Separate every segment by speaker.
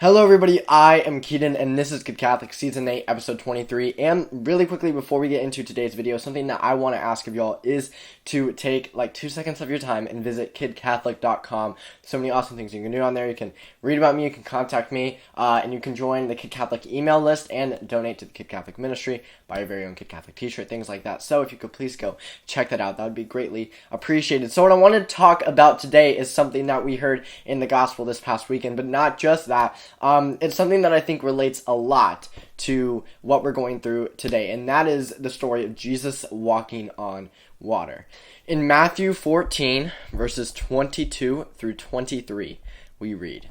Speaker 1: Hello everybody, I am Keaton and this is Kid Catholic Season 8, Episode 23. And really quickly before we get into today's video, something that I want to ask of y'all is to take like 2 seconds of your time and visit kidcatholic.com. So many awesome things you can do on there. You can read about me, you can contact me, and you can join the Kid Catholic email list and donate to the Kid Catholic ministry, buy your very own Kid Catholic t-shirt, things like that. So if you could please go check that out, that would be greatly appreciated. So what I want to talk about today is something that we heard in the gospel this past weekend, but not just that. It's something that I think relates a lot to what we're going through today, and that is the story of Jesus walking on water. In Matthew 14, verses 22 through 23, we read,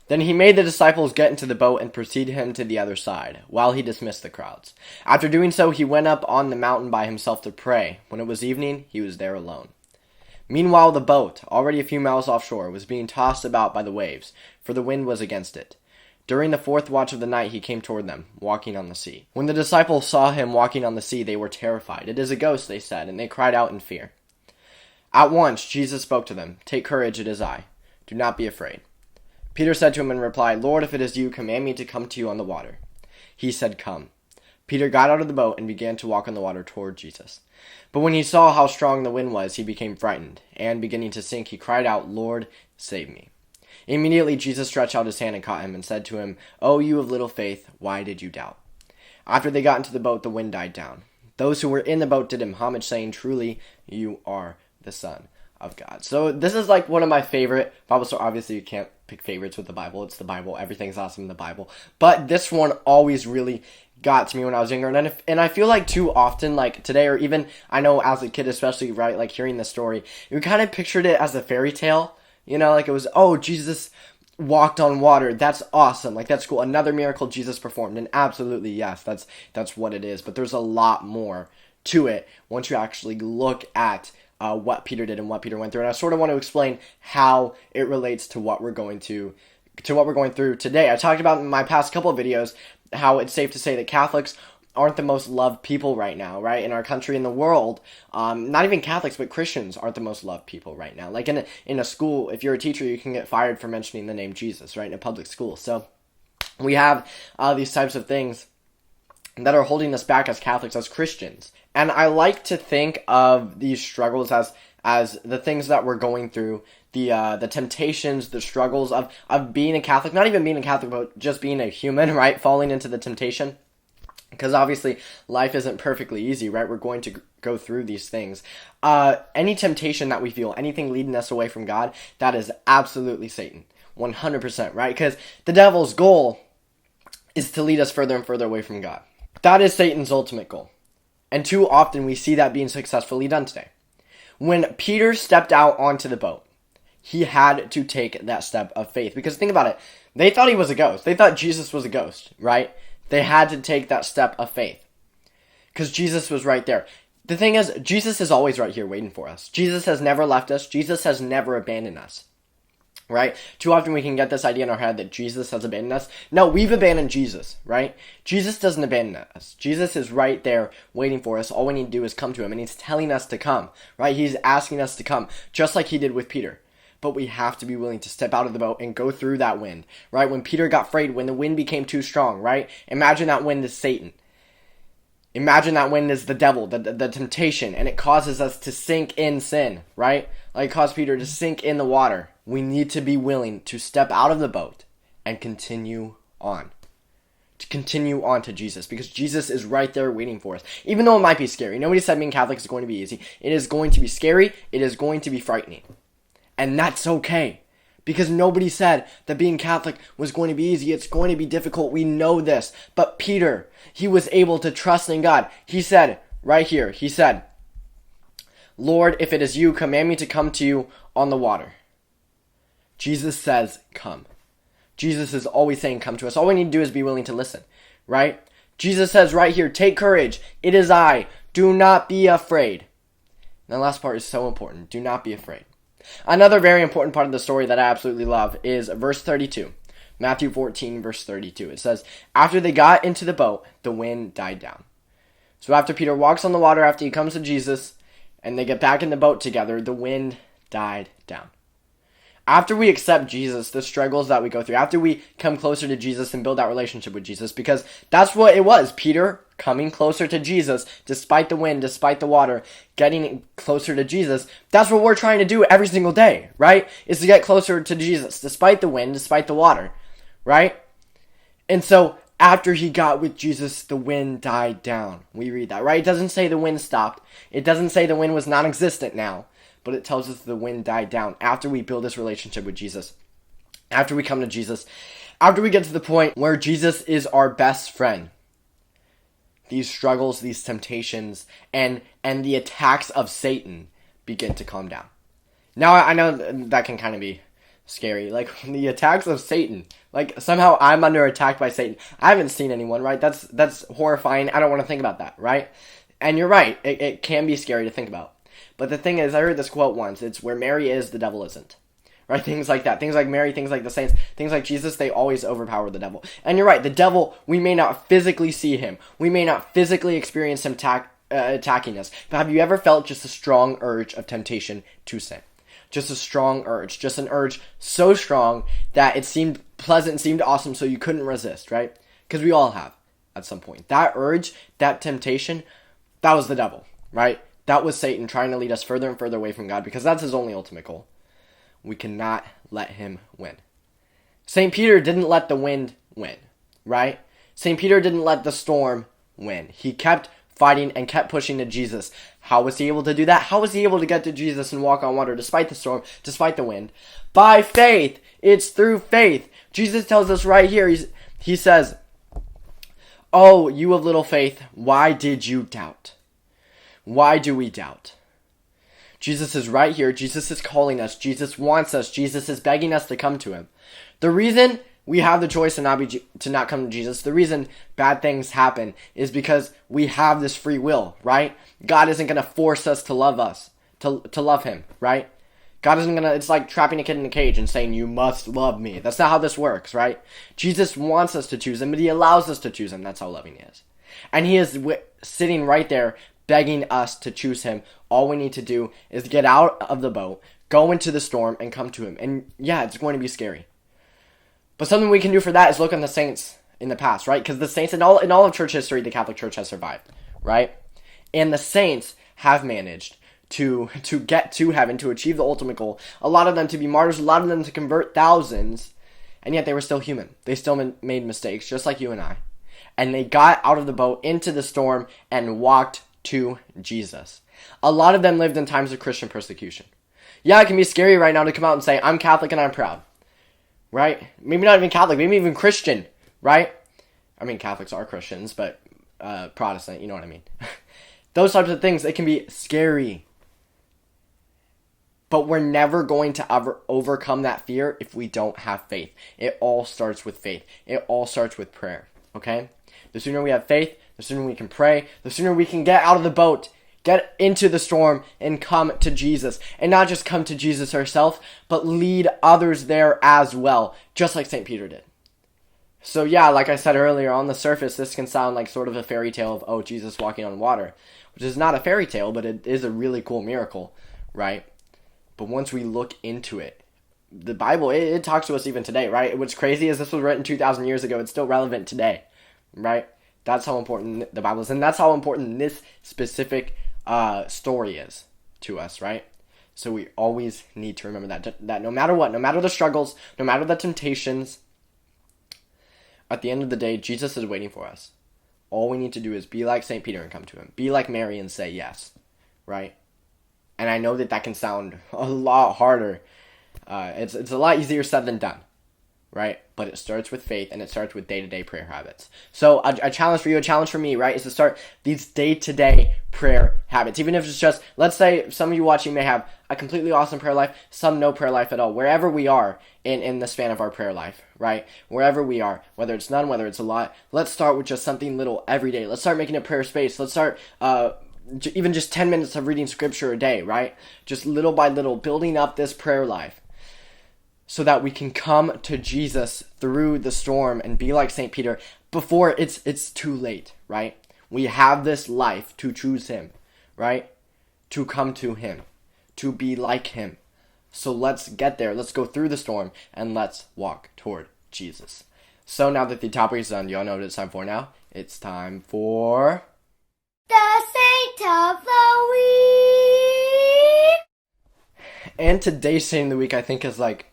Speaker 1: "Then he made the disciples get into the boat and precede him to the other side, while he dismissed the crowds. After doing so, he went up on the mountain by himself to pray. When it was evening, he was there alone. Meanwhile, the boat, already a few miles offshore, was being tossed about by the waves, for the wind was against it. During the fourth watch of the night, he came toward them, walking on the sea. When the disciples saw him walking on the sea, they were terrified. 'It is a ghost,' they said, and they cried out in fear. At once, Jesus spoke to them. 'Take courage, it is I. Do not be afraid.' Peter said to him in reply, 'Lord, if it is you, command me to come to you on the water.' He said, 'Come.' Peter got out of the boat and began to walk on the water toward Jesus. But when he saw how strong the wind was, he became frightened, and beginning to sink, he cried out, 'Lord, save me.' Immediately Jesus stretched out his hand and caught him and said to him, 'O you of little faith, why did you doubt?' After they got into the boat, the wind died down. Those who were in the boat did him homage, saying, 'Truly, you are the Son of God.'" So this is like one of my favorite Bible stories. Obviously, you can't pick favorites with the Bible. It's the Bible. Everything's awesome in the Bible. But this one always really got to me when I was younger. And I feel like too often, like today, or even I know as a kid especially, right, like hearing the story, you kind of pictured it as a fairy tale. You know, like it was, oh, Jesus walked on water. That's awesome. Like, that's cool. Another miracle Jesus performed. And absolutely, yes, that's what it is. But there's a lot more to it once you actually look at what Peter did and what Peter went through. And I sort of want to explain how it relates to what we're going through today. I talked about in my past couple of videos how it's safe to say that Catholics aren't the most loved people right now, right? In our country, in the world, not even Catholics, but Christians aren't the most loved people right now. Like in a school, if you're a teacher, you can get fired for mentioning the name Jesus, right? In a public school. So we have these types of things that are holding us back as Catholics, as Christians. And I like to think of these struggles as the things that we're going through, the temptations, the struggles of being a Catholic, not even being a Catholic, but just being a human, right? Falling into the temptation. Because obviously, life isn't perfectly easy, right? We're going to go through these things. Any temptation that we feel, anything leading us away from God, that is absolutely Satan. 100%, right? Because the devil's goal is to lead us further and further away from God. That is Satan's ultimate goal. And too often we see that being successfully done today. When Peter stepped out onto the boat, he had to take that step of faith. Because think about it. They thought he was a ghost. They thought Jesus was a ghost, right? They had to take that step of faith because Jesus was right there. The thing is, Jesus is always right here waiting for us. Jesus has never left us. Jesus has never abandoned us, right? Too often we can get this idea in our head that Jesus has abandoned us. No, we've abandoned Jesus, right? Jesus doesn't abandon us. Jesus is right there waiting for us. All we need to do is come to him, and he's telling us to come, right? He's asking us to come, just like he did with Peter. But we have to be willing to step out of the boat and go through that wind, right? When Peter got afraid, when the wind became too strong, right? Imagine that wind is Satan. Imagine that wind is the devil, the temptation, and it causes us to sink in sin, right? Like it caused Peter to sink in the water. We need to be willing to step out of the boat and continue on. To continue on to Jesus, because Jesus is right there waiting for us. Even though it might be scary. Nobody said being Catholic is going to be easy. It is going to be scary. It is going to be frightening. And that's okay, because nobody said that being Catholic was going to be easy. It's going to be difficult. We know this. But Peter, he was able to trust in God. He said, right here, he said, "Lord, if it is you, command me to come to you on the water." Jesus says, come. Jesus is always saying, come to us. All we need to do is be willing to listen, right? Jesus says right here, "Take courage. It is I. Do not be afraid." And the last part is so important. Do not be afraid. Another very important part of the story that I absolutely love is verse 32. Matthew 14, verse 32. It says, "After they got into the boat, the wind died down." So after Peter walks on the water, after he comes to Jesus, and they get back in the boat together, the wind died down. After we accept Jesus, the struggles that we go through, after we come closer to Jesus and build that relationship with Jesus, because that's what it was. Peter coming closer to Jesus, despite the wind, despite the water, getting closer to Jesus. That's what we're trying to do every single day, right? Is to get closer to Jesus, despite the wind, despite the water, right? And so after he got with Jesus, the wind died down. We read that, right? It doesn't say the wind stopped. It doesn't say the wind was non-existent now. But it tells us the wind died down after we build this relationship with Jesus. After we come to Jesus. After we get to the point where Jesus is our best friend. These struggles, these temptations, and the attacks of Satan begin to calm down. Now, I know that can kind of be scary. Like, the attacks of Satan. Like, somehow I'm under attack by Satan. I haven't seen anyone, right? That's horrifying. I don't want to think about that, right? And you're right. It can be scary to think about. But the thing is, I heard this quote once. It's where Mary is, the devil isn't. Right? Things like that. Things like Mary, things like the saints, things like Jesus, they always overpower the devil. And you're right. The devil, we may not physically see him. We may not physically experience him attacking us. But have you ever felt just a strong urge of temptation to sin? Just a strong urge. Just an urge so strong that it seemed pleasant, seemed awesome, so you couldn't resist, right? Because we all have at some point. That urge, that temptation, that was the devil, right? That was Satan trying to lead us further and further away from God, because that's his only ultimate goal. We cannot let him win. St. Peter didn't let the wind win, right? St. Peter didn't let the storm win. He kept fighting and kept pushing to Jesus. How was he able to do that? How was he able to get to Jesus and walk on water despite the storm, despite the wind? By faith. It's through faith. Jesus tells us right here, he says, "Oh, you of little faith, why did you doubt?" Why do we doubt? Jesus is right here. Jesus is calling us. Jesus wants us. Jesus is begging us to come to him. The reason we have the choice to not come to Jesus, the reason bad things happen, is because we have this free will, right? God isn't going to force us to love us, to love him, right? God isn't going to, it's like trapping a kid in a cage and saying, you must love me. That's not how this works, right? Jesus wants us to choose him, but he allows us to choose him. That's how loving he is. And he is sitting right there, begging us to choose him. All we need to do is get out of the boat, go into the storm, and come to him. And yeah, it's going to be scary. But something we can do for that is look on the saints in the past, right? Because the saints, in all of church history, the Catholic Church has survived, right? And the saints have managed to get to heaven, to achieve the ultimate goal. A lot of them to be martyrs, a lot of them to convert thousands, and yet they were still human. They still made mistakes, just like you and I. And they got out of the boat, into the storm, and walked to Jesus. A lot of them lived in times of Christian persecution. Yeah, it can be scary right now to come out and say, I'm Catholic and I'm proud. Right? Maybe not even Catholic, maybe even Christian, right? I mean, Catholics are Christians, but Protestant, you know what I mean. Those types of things, it can be scary. But we're never going to ever overcome that fear if we don't have faith. It all starts with faith. It all starts with prayer, okay? The sooner we have faith, the sooner we can pray, the sooner we can get out of the boat, get into the storm, and come to Jesus. And not just come to Jesus ourselves, but lead others there as well, just like St. Peter did. So yeah, like I said earlier, on the surface, this can sound like sort of a fairy tale of, oh, Jesus walking on water, which is not a fairy tale, but it is a really cool miracle, right? But once we look into it, the Bible, it talks to us even today, right? What's crazy is this was written 2,000 years ago. It's still relevant today, right? That's how important the Bible is, and that's how important this specific story is to us, right? So we always need to remember that no matter what, no matter the struggles, no matter the temptations, at the end of the day, Jesus is waiting for us. All we need to do is be like St. Peter and come to him. Be like Mary and say yes, right? And I know that can sound a lot harder. It's a lot easier said than done, right? But it starts with faith, and it starts with day-to-day prayer habits. So a challenge for you, a challenge for me, right, is to start these day-to-day prayer habits. Even if it's just, let's say some of you watching may have a completely awesome prayer life, some no prayer life at all. Wherever we are in the span of our prayer life, right? Wherever we are, whether it's none, whether it's a lot, let's start with just something little every day. Let's start making a prayer space. Let's start even just 10 minutes of reading scripture a day, right? Just little by little, building up this prayer life so that we can come to Jesus through the storm and be like St. Peter before it's too late, right? We have this life to choose him, right? To come to him, to be like him. So let's get there. Let's go through the storm and let's walk toward Jesus. So now that the topic is done, y'all know what it's time for now? It's time for
Speaker 2: the Saint of the Week.
Speaker 1: And today's Saint of the Week, I think, is like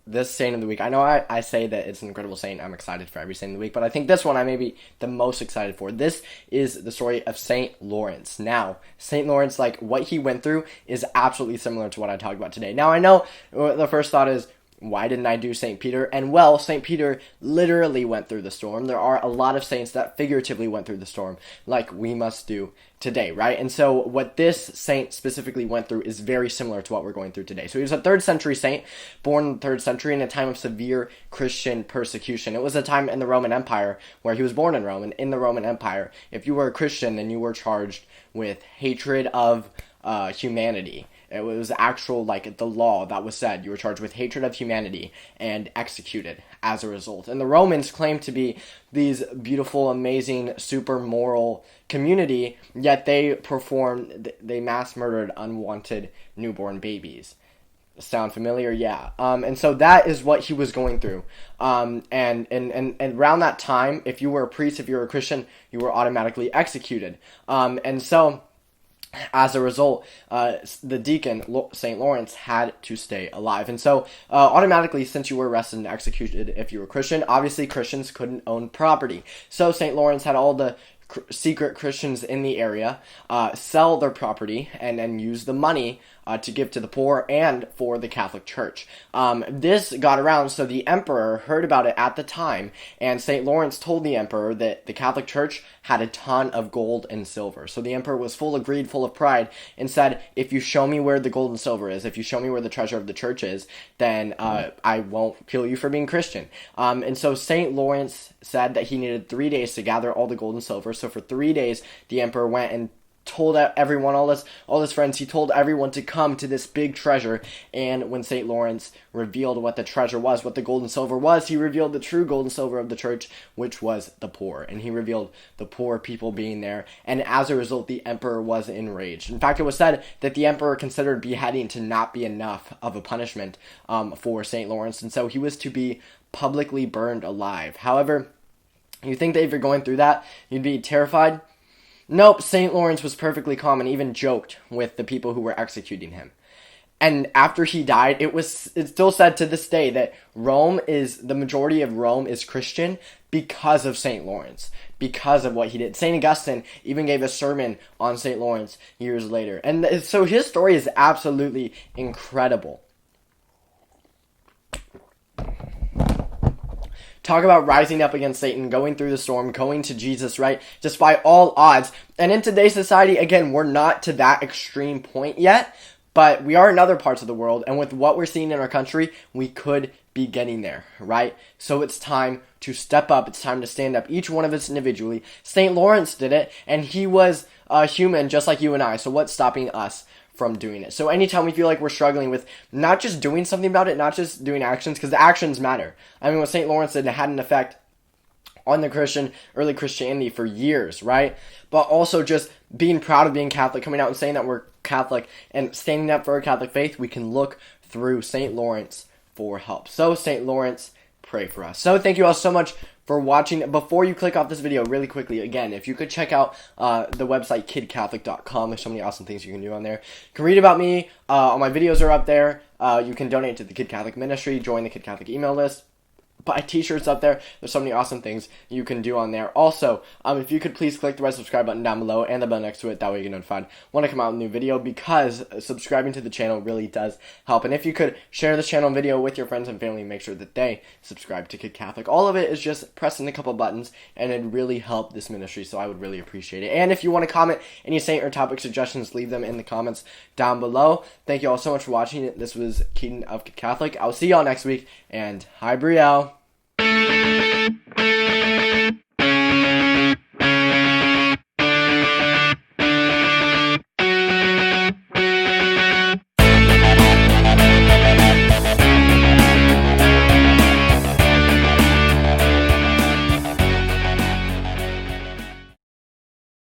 Speaker 1: this Saint of the Week. I know I say that it's an incredible saint. I'm excited for every Saint of the Week, but I think this one I may be the most excited for. This is the story of Saint Lawrence. Now, Saint Lawrence, like what he went through is absolutely similar to what I talked about today. Now, I know the first thought is, why didn't I do St. Peter? And well, St. Peter literally went through the storm. There are a lot of saints that figuratively went through the storm, like we must do today, right? And so what this saint specifically went through is very similar to what we're going through today. So he was a 3rd century saint, born in the 3rd century in a time of severe Christian persecution. It was a time in the Roman Empire where he was born in Rome, and in the Roman Empire, if you were a Christian, then you were charged with hatred of humanity. It was actual, like, the law that was said. You were charged with hatred of humanity and executed as a result. And the Romans claimed to be these beautiful, amazing, super moral community, yet they mass murdered unwanted newborn babies. Sound familiar? Yeah. And so that is what he was going through. And around that time, if you were a priest, if you were a Christian, you were automatically executed. And so as a result, the deacon, St. Lawrence, had to stay alive. And so, automatically, since you were arrested and executed if you were Christian, obviously Christians couldn't own property. So St. Lawrence had all the secret Christians in the area sell their property and then use the money to give to the poor and for the Catholic Church. This got around, so the emperor heard about it at the time, and St. Lawrence told the emperor that the Catholic Church had a ton of gold and silver. So the emperor was full of greed, full of pride, and said, if you show me where the gold and silver is, if you show me where the treasure of the church is, then I won't kill you for being Christian. And so St. Lawrence said that he needed 3 days to gather all the gold and silver. So for 3 days, the emperor went and told everyone, all his friends, he told everyone to come to this big treasure. And when St. Lawrence revealed what the treasure was, what the gold and silver was, he revealed the true gold and silver of the church, which was the poor. And he revealed the poor people being there. And as a result, the emperor was enraged. In fact, it was said that the emperor considered beheading to not be enough of a punishment for St. Lawrence. And so he was to be publicly burned alive. However, you think that if you're going through that, you'd be terrified? Nope, St. Lawrence was perfectly calm and even joked with the people who were executing him. And after he died, it's still said to this day that the majority of Rome is Christian because of St. Lawrence, because of what he did. St. Augustine even gave a sermon on St. Lawrence years later. And so his story is absolutely incredible. Talk about rising up against Satan, going through the storm, going to Jesus, right? Despite all odds. And in today's society, again, we're not to that extreme point yet, but we are in other parts of the world. And with what we're seeing in our country, we could be getting there, right? So it's time to step up. It's time to stand up, each one of us individually. St. Lawrence did it, and he was a human just like you and I. So what's stopping us from doing it? So anytime we feel like we're struggling with not just doing something about it, not just doing actions, because the actions matter. I mean, what St. Lawrence did had an effect on the early Christianity for years, right? But also just being proud of being Catholic, coming out and saying that we're Catholic and standing up for our Catholic faith, we can look through St. Lawrence for help. So St. Lawrence, pray for us. So thank you all so much for watching. Before you click off this video, really quickly, again, if you could check out the website kidcatholic.com. There's so many awesome things you can do on there. You can read about me. All my videos are up there. You can donate to the Kid Catholic Ministry, join the Kid Catholic email list, buy t-shirts up there. There's so many awesome things you can do on there. Also, if you could please click the red subscribe button down below and the bell next to it, that way you get notified when I come out with a new video, because subscribing to the channel really does help. And if you could share this channel video with your friends and family, make sure that they subscribe to Kid Catholic. All of it is just pressing a couple buttons, and it'd really help this ministry, so I would really appreciate it. And if you want to comment any saint or topic suggestions, leave them in the comments down below. Thank you all so much for watching. This was Keaton of Kid Catholic. I'll see y'all next week, and hi Brielle.